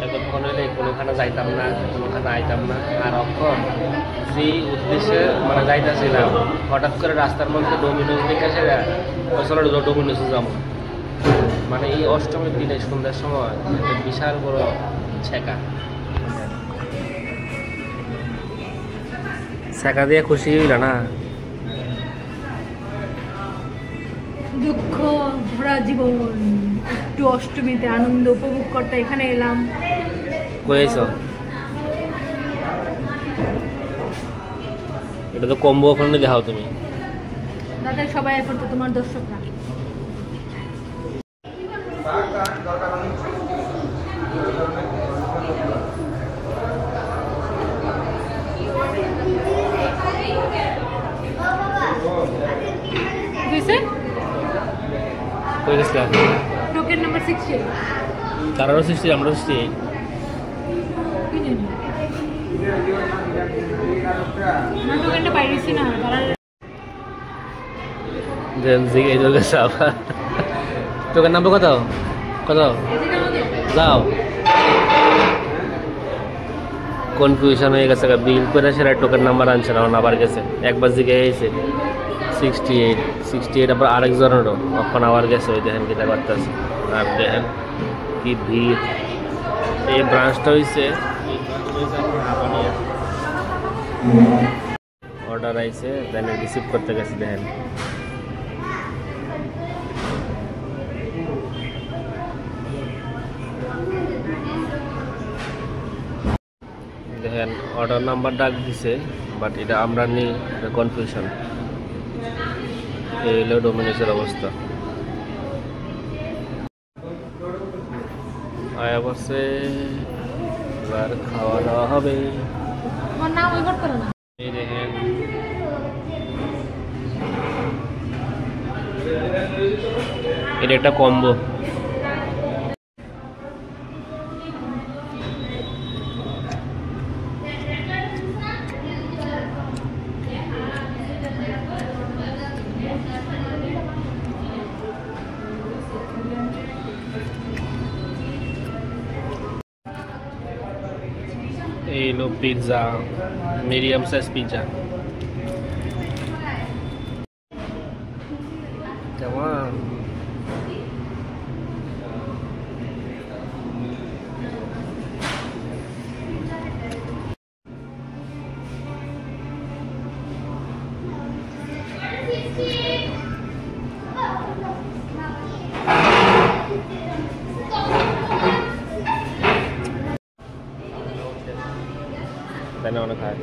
এতক্ষণ হইলে কোনোখানে যাইতাম না, কোনোখানে আইতাম না। আর অক্ষণ যে উদ্দেশ্যে মানে যাইতেছিলাম, হঠাৎ করে রাস্তার মধ্যে ডোমিনোস দেখে সেটা চলো ডোমিনোসে যাবো। মানে এই অষ্টমীর দিনে সন্ধ্যার সময় একটা বিশাল বড় ছেঁকা ছেঁকা দিয়ে খুশি হইল না? দুঃখ ভরা জীবন, একটু অষ্টমীতে আনন্দ উপভোগ করতে এখানে এলাম। কয়েছ এটা তো কম্বো ওখানে দেখাও তুমি। দাদা সবাই এখন তো তোমার দর্শকরা। কই গেছিলাম? Token number 60। তারারও 60, আমরাও 68। টোকেনটা পাইছি না তারা জেনজিক এই লোকে সব টোকেন নাম্বার কত কত যাও। কনফিউশন হয়ে গেছে, বিল করে সেটা টোকেন নাম্বার আনছে না, আবার গেছে একবার জিগে গেছে 68 আবার আরেকজনেরও এখন আবার গেছে। ওই দেখেন কিটা করতেছে। আর দেখেন কি ভিড়। এই ব্রাঞ্চটা হয়েছে অর্ডার আইছে, দেন রিসিভ করতে গেছি। দেখেন দেখেন অর্ডার নাম্বার ডাক দিছে, বাট এটা আমরা নিই, এটা কনফিউশন। এই হলো ডোমিনোসের অবস্থা। আয়া বসে এবার খাওয়া দাওয়া হবে। আমার নাম ওই করতে না। এই দেখেন এটা একটা কম্বো। এই লো পিৎজা, মিডিয়াম সাইজ পিৎজা। কেমন? তাই না অনেক খায়।